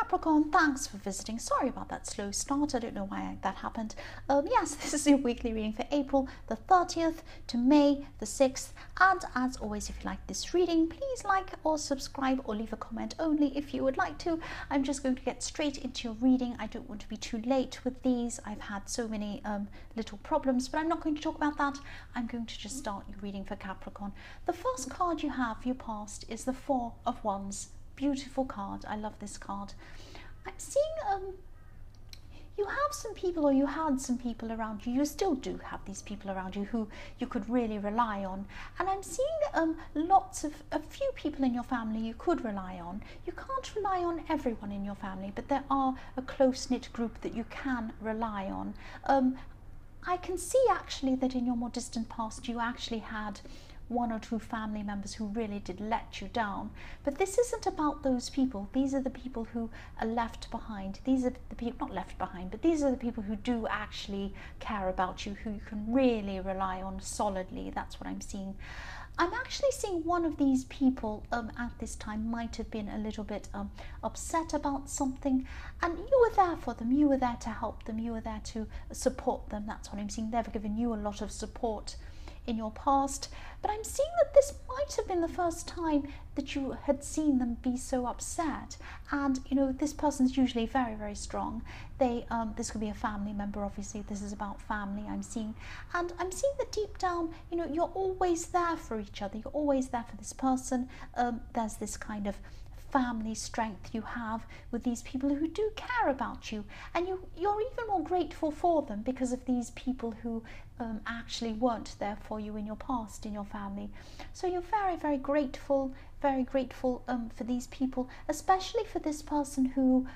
Capricorn, thanks for visiting. Sorry about that slow start. I don't know why that happened. Yes, this is your weekly reading for April the 30th to May the 6th. And as always, if you like this reading, please like or subscribe or leave a comment only if you would like to. I'm just going to get straight into your reading. I don't want to be too late with these. I've had so many little problems, but I'm not going to talk about that. I'm going to just start your reading for Capricorn. The first card you have, your past, is the Four of Wands. Beautiful card. I love this card. I'm seeing you have some people, or you had some people around you. You still do have these people around you who you could really rely on. And I'm seeing a few people in your family you could rely on. You can't rely on everyone in your family, but there are a close-knit group that you can rely on. I can see actually that in your more distant past you actually had one or two family members who really did let you down, but this isn't about those people. These are the people who are left behind. These are the people, not left behind, but these are the people who do actually care about you, who you can really rely on solidly. That's what I'm seeing. I'm actually seeing one of these people at this time might have been a little bit upset about something, and you were there for them. You were there to help them. You were there to support them. That's what I'm seeing. They've given you a lot of support in your past, but I'm seeing that this might have been the first time that you had seen them be so upset. And you know, this person's usually very, very strong. This could be a family member. Obviously this is about family, I'm seeing, and I'm seeing that deep down, you know, you're always there for each other. You're always there for this person. There's this kind of family strength you have with these people who do care about you, and you're even more grateful for them because of these people who actually weren't there for you in your past, in your family. So you're very, very grateful for these people, especially for this person who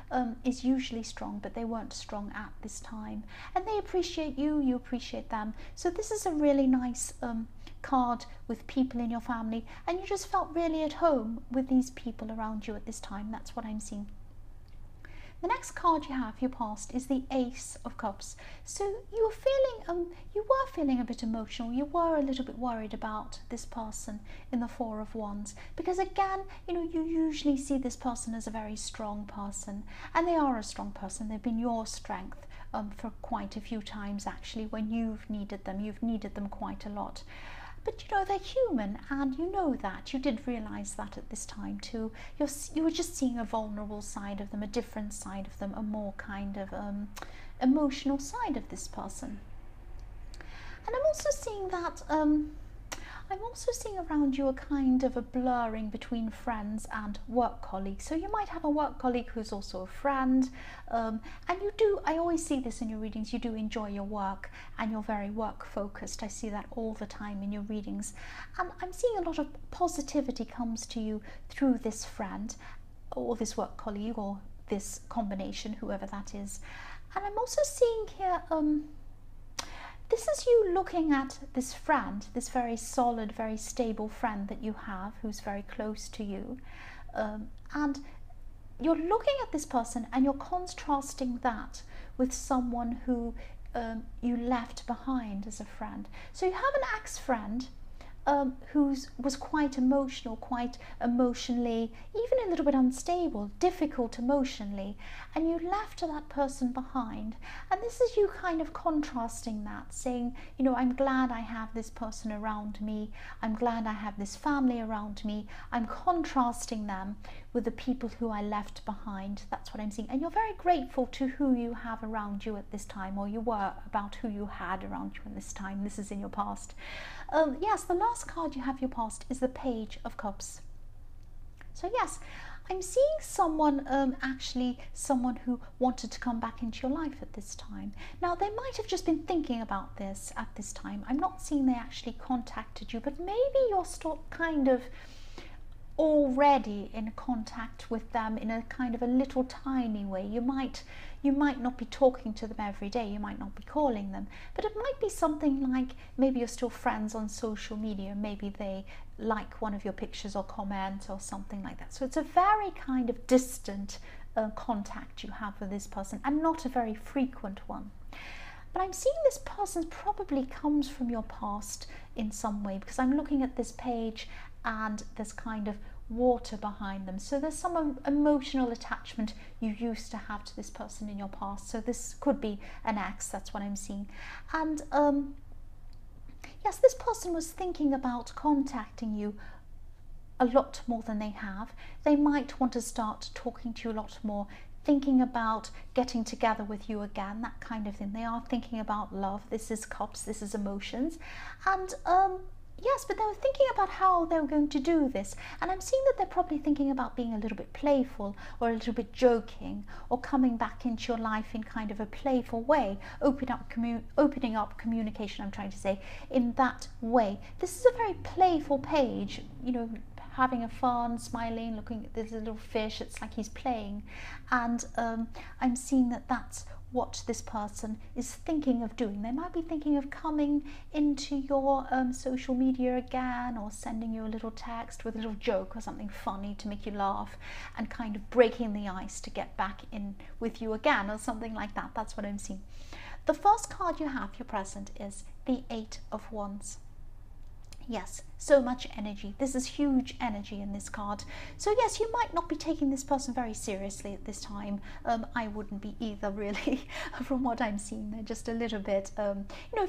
is usually strong, but they weren't strong at this time, and they appreciate you, you appreciate them. So this is a really nice card with people in your family, and you just felt really at home with these people around you at this time. That's what I'm seeing. The next card you have, your past, is the Ace of Cups. So you were feeling a bit emotional. You were a little bit worried about this person in the Four of Wands, because again, you know, you usually see this person as a very strong person, and they are a strong person. They've been your strength for quite a few times actually when you've needed them. You've needed them quite a lot. But you know, they're human, and you know that. You did realise that at this time too. You were just seeing a vulnerable side of them, a different side of them, a more kind of emotional side of this person. And I'm also seeing that I'm also seeing around you a kind of a blurring between friends and work colleagues. So you might have a work colleague who's also a friend, and I always see this in your readings, you do enjoy your work and you're very work focused. I see that all the time in your readings, and I'm seeing a lot of positivity comes to you through this friend or this work colleague or this combination, whoever that is. And I'm also seeing here this is you looking at this friend, this very solid, very stable friend that you have who's very close to you, and you're looking at this person and you're contrasting that with someone who you left behind as a friend. So you have an ex-friend who was quite emotional, quite emotionally, even a little bit unstable, difficult emotionally, and you left that person behind. And this is you kind of contrasting that, saying, you know, I'm glad I have this person around me, I'm glad I have this family around me, I'm contrasting them with the people who I left behind. That's what I'm seeing. And you're very grateful to who you have around you at this time, or you were, about who you had around you at this time. This is in your past. Yes, the last card you have your past is the Page of Cups. So yes, I'm seeing someone, actually someone who wanted to come back into your life at this time. Now they might have just been thinking about this at this time. I'm not seeing they actually contacted you, but maybe you're still kind of already in contact with them in a kind of a little tiny way. You might not be talking to them every day, you might not be calling them, but it might be something like maybe you're still friends on social media, maybe they like one of your pictures or comment or something like that. So it's a very kind of distant contact you have with this person, and not a very frequent one. But I'm seeing this person probably comes from your past in some way, because I'm looking at this page and there's kind of water behind them. So there's some emotional attachment you used to have to this person in your past. So this could be an ex, that's what I'm seeing. And yes, this person was thinking about contacting you a lot more than they have. They might want to start talking to you a lot more, thinking about getting together with you again, that kind of thing. They are thinking about love. This is cups, this is emotions. And yes, but they were thinking about how they were going to do this. And I'm seeing that they're probably thinking about being a little bit playful or a little bit joking, or coming back into your life in kind of a playful way, opening up communication, I'm trying to say, in that way. This is a very playful page, you know, having a fun, smiling, looking at this little fish. It's like he's playing. And I'm seeing that that's what this person is thinking of doing. They might be thinking of coming into your social media again, or sending you a little text with a little joke or something funny to make you laugh, and kind of breaking the ice to get back in with you again, or something like that. That's what I'm seeing. The first card you have, your present, is the 8 of Wands. Yes, so much energy. This is huge energy in this card. So yes, you might not be taking this person very seriously at this time. I wouldn't be either, really, from what I'm seeing. They're just a little bit, you know,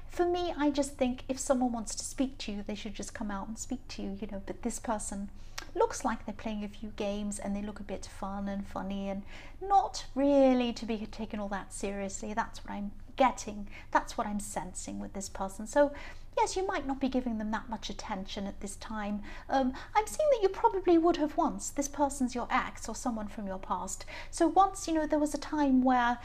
for me, I just think if someone wants to speak to you, they should just come out and speak to you, you know. But this person looks like they're playing a few games, and they look a bit fun and funny, and not really to be taken all that seriously. That's what I'm getting. That's what I'm sensing with this person. So yes, you might not be giving them that much attention at this time. I'm seeing that you probably would have once. This person's your ex or someone from your past. So once, you know, there was a time where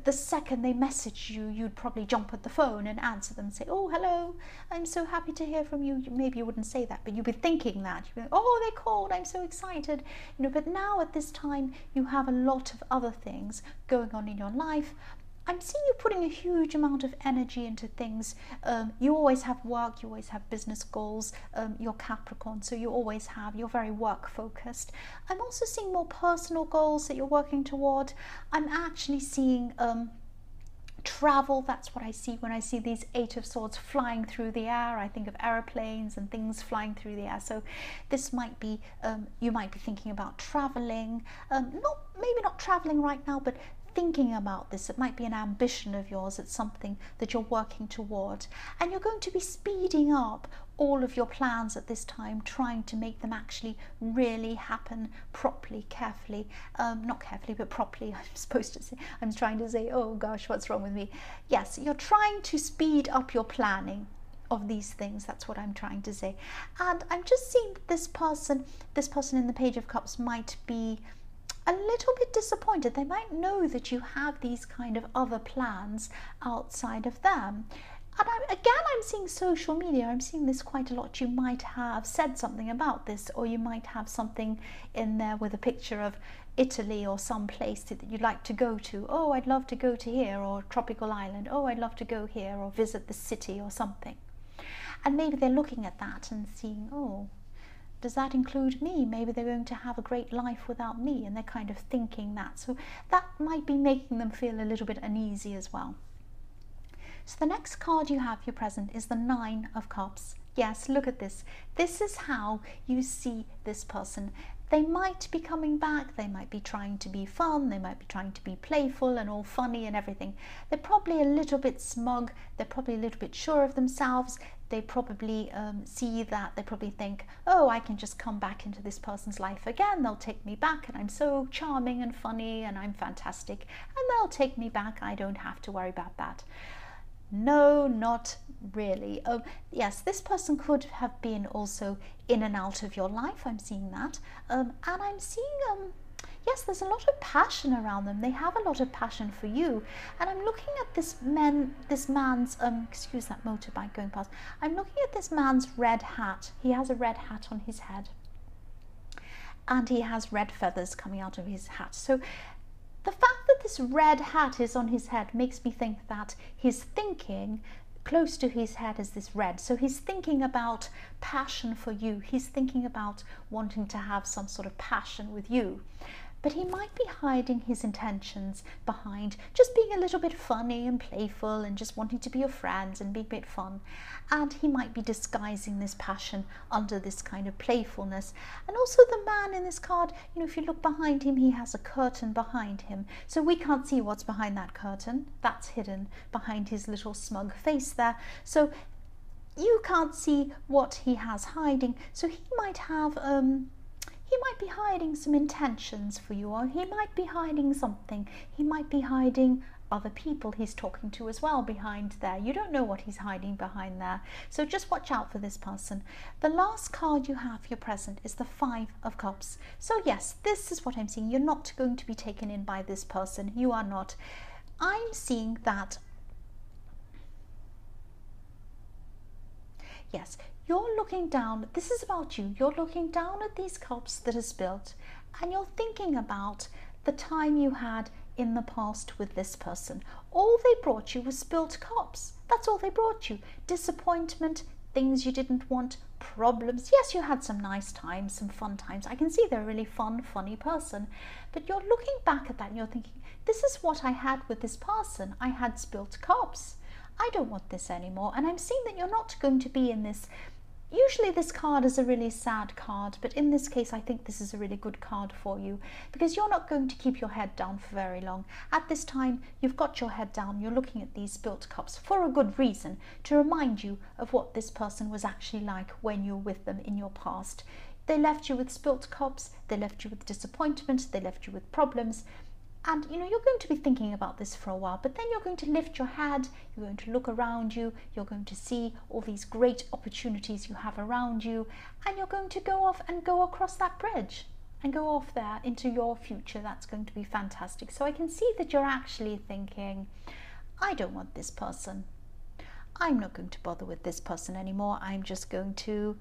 the second they messaged you, you'd probably jump at the phone and answer them and say, oh, hello, I'm so happy to hear from you. Maybe you wouldn't say that, but you'd be thinking that. You'd be like, oh, they called, I'm so excited. You know, but now at this time, you have a lot of other things going on in your life. I'm seeing you putting a huge amount of energy into things. You always have work, you always have business goals. You're Capricorn, so you're very work focused. I'm also seeing more personal goals that you're working toward. I'm actually seeing travel. That's what I see when I see these 8 of Swords flying through the air. I think of airplanes and things flying through the air. So this might be, you might be thinking about traveling. Maybe not traveling right now, but thinking about this. It might be an ambition of yours. It's something that you're working toward, and you're going to be speeding up all of your plans at this time, trying to make them actually really happen properly, carefully, not carefully, but properly. I'm trying to say, oh gosh, what's wrong with me? Yes, you're trying to speed up your planning of these things. That's what I'm trying to say. And I'm just seeing this person in the Page of Cups might be a little bit disappointed. They might know that you have these kind of other plans outside of them. And I'm seeing social media. I'm seeing this quite a lot. You might have said something about this, or you might have something in there with a picture of Italy or some place that you'd like to go to. Oh, I'd love to go to here, or tropical island. Oh, I'd love to go here, or visit the city or something. And maybe they're looking at that and seeing, oh, does that include me? Maybe they're going to have a great life without me, and they're kind of thinking that. So that might be making them feel a little bit uneasy as well. So the next card you have, your present, is the 9 of Cups. Yes, look at this. This is how you see this person. They might be coming back, they might be trying to be fun, they might be trying to be playful and all funny and everything. They're probably a little bit smug, they're probably a little bit sure of themselves. They probably see that, they probably think, oh, I can just come back into this person's life again, they'll take me back, and I'm so charming and funny and I'm fantastic, and they'll take me back, I don't have to worry about that. No, not really. Yes, this person could have been also in and out of your life. I'm seeing that. And I'm seeing, yes, there's a lot of passion around them. They have a lot of passion for you. And I'm looking at this man's, excuse that motorbike going past. I'm looking at this man's red hat. He has a red hat on his head. And he has red feathers coming out of his hat. So the fact that this red hat is on his head makes me think that his thinking close to his head is this red. So he's thinking about passion for you. He's thinking about wanting to have some sort of passion with you. but he might be hiding his intentions behind just being a little bit funny and playful and just wanting to be your friends and be a bit fun. And he might be disguising this passion under this kind of playfulness. And also the man in this card, if you look behind him, he has a curtain behind him. So we can't see what's behind that curtain. That's hidden behind his little smug face there. So you can't see what he has hiding. So he might have he might be hiding some intentions for you, or he might be hiding something. He might be hiding other people he's talking to as well behind there. You don't know what he's hiding behind there. So just watch out for this person. The last card you have for your present is the 5 of Cups. So yes, this is what I'm seeing. You're not going to be taken in by this person. You are not. I'm seeing that, yes, you're looking down. This is about you. You're looking down at these cups that are spilt, and you're thinking about the time you had in the past with this person. All they brought you was spilt cups. That's all they brought you. Disappointment, things you didn't want, problems. Yes, you had some nice times, some fun times. I can see they're a really fun, funny person. But you're looking back at that and you're thinking, this is what I had with this person. I had spilt cups. I don't want this anymore. And I'm seeing that you're not going to be in this. Usually this card is a really sad card, but in this case I think this is a really good card for you, because you're not going to keep your head down for very long. At this time you've got your head down, you're looking at these spilt cups for a good reason, to remind you of what this person was actually like when you were with them in your past. They left you with spilt cups, they left you with disappointment, they left you with problems. And you're going to be thinking about this for a while, but then you're going to lift your head, you're going to look around you, you're going to see all these great opportunities you have around you, and you're going to go off and go across that bridge and go off there into your future. That's going to be fantastic. So I can see that you're actually thinking, I don't want this person. I'm not going to bother with this person anymore. I'm just going to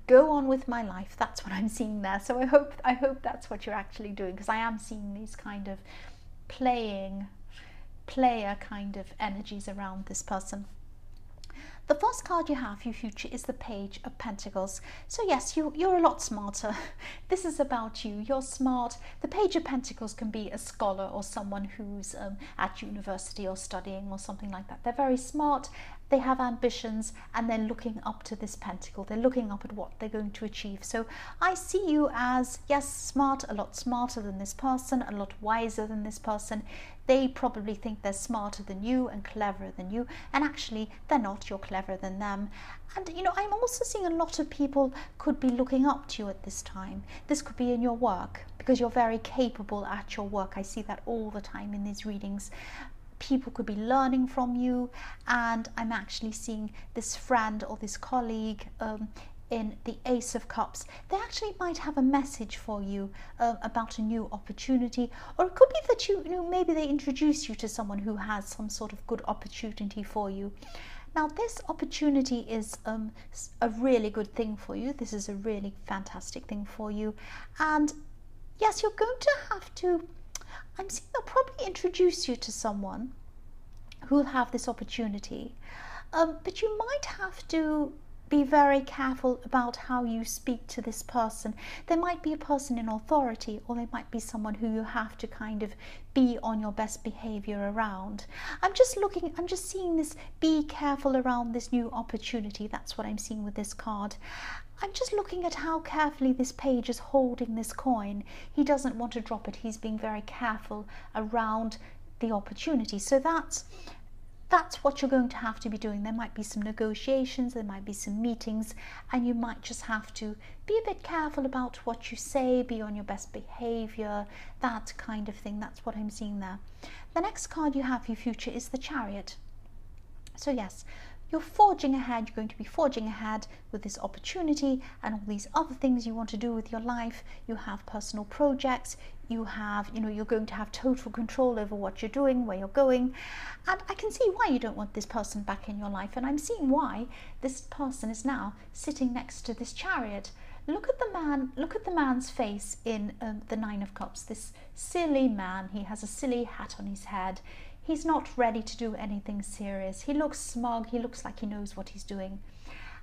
go on with my life. That's what I'm seeing there. So I hope that's what you're actually doing, because I am seeing these kind of player kind of energies around this person. The first card you have for your future is the Page of Pentacles. So yes, you're a lot smarter. This is about you. You're smart. The Page of Pentacles can be a scholar or someone who's at university or studying or something like that. They're very smart. They have ambitions and they're looking up to this pentacle. They're looking up at what they're going to achieve. So I see you as, yes, smart, a lot smarter than this person, a lot wiser than this person. They probably think they're smarter than you and cleverer than you, and actually they're not. You're cleverer than them. And I'm also seeing a lot of people could be looking up to you at this time. This could be in your work, because you're very capable at your work. I see that all the time in these readings. People could be learning from you, and I'm actually seeing this friend or this colleague in the Ace of Cups. They actually might have a message for you about a new opportunity, or it could be that maybe they introduce you to someone who has some sort of good opportunity for you. Now this opportunity is a really good thing for you. This is a really fantastic thing for you, and yes, you're going to have to, I'm seeing they'll probably introduce you to someone who will have this opportunity, but you might have to be very careful about how you speak to this person. There might be a person in authority, or they might be someone who you have to kind of be on your best behavior around. I'm just seeing this, be careful around this new opportunity. That's what I'm seeing with this card. I'm just looking at how carefully this page is holding this coin. He doesn't want to drop it. He's being very careful around the opportunity. So that's what you're going to have to be doing. There might be some negotiations, there might be some meetings, and you might just have to be a bit careful about what you say, be on your best behavior, that kind of thing. That's what I'm seeing there. The next card you have for your future is the Chariot. So yes, you're forging ahead. You're going to be forging ahead with this opportunity and all these other things you want to do with your life. You have personal projects. You have, you're going to have total control over what you're doing, where you're going. And I can see why you don't want this person back in your life. And I'm seeing why this person is now sitting next to this Chariot. Look at the man. Look at the man's face in the Nine of Cups. This silly man. He has a silly hat on his head. He's not ready to do anything serious. He looks smug. He looks like he knows what he's doing.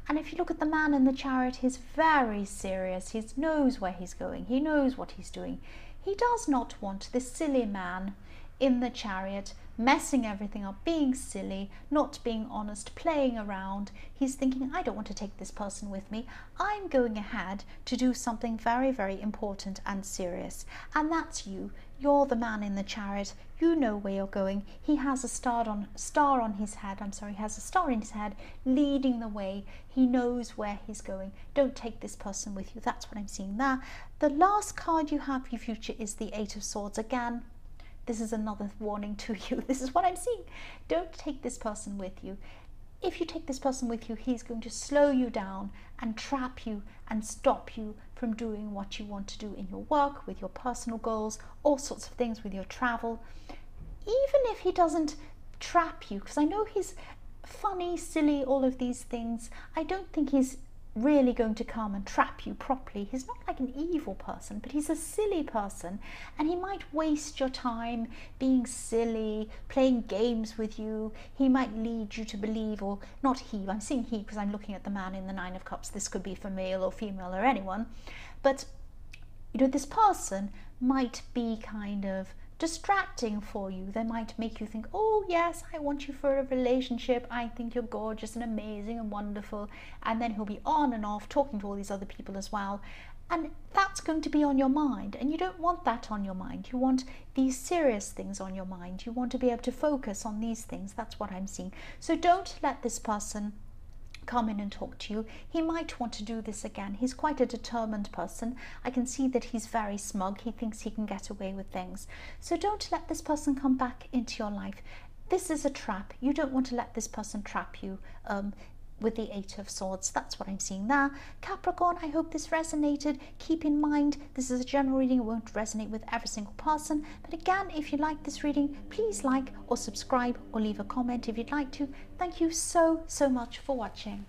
And if you look at the man in the Chariot, he's very serious. He knows where he's going. He knows what he's doing. He does not want this silly man in the Chariot messing everything up, being silly, not being honest, playing around. He's thinking, I don't want to take this person with me. I'm going ahead to do something very, very important and serious. And that's you. You're the man in the Chariot. You know where you're going. He has a star on his head. He has a star in his head leading the way. He knows where he's going. Don't take this person with you. That's what I'm seeing there. The last card you have for your future is the Eight of Swords. Again, this is another warning to you. This is what I'm seeing. Don't take this person with you. If you take this person with you, he's going to slow you down and trap you and stop you from doing what you want to do in your work, with your personal goals, all sorts of things, with your travel. Even if he doesn't trap you, because I know he's funny, silly, all of these things, I don't think he's really going to come and trap you properly. He's not like an evil person, but he's a silly person, and he might waste your time being silly, playing games with you. He might lead you to believe, or not he, I'm seeing he because I'm looking at the man in the Nine of Cups. This could be for male or female or anyone, but you know, this person might be kind of distracting for you. They might make you think, oh yes, I want you for a relationship, I think you're gorgeous and amazing and wonderful, and then he'll be on and off talking to all these other people as well, and that's going to be on your mind, and you don't want that on your mind. You want these serious things on your mind. You want to be able to focus on these things. That's what I'm seeing. So don't let this person come in and talk to you. He might want to do this again. He's quite a determined person. I can see that he's very smug. He thinks he can get away with things. So don't let this person come back into your life. This is a trap. You don't want to let this person trap you with the Eight of Swords. That's what I'm seeing there. Capricorn, I hope this resonated. Keep in mind, this is a general reading. It won't resonate with every single person. But again, if you like this reading, please like or subscribe or leave a comment if you'd like to. Thank you so much for watching.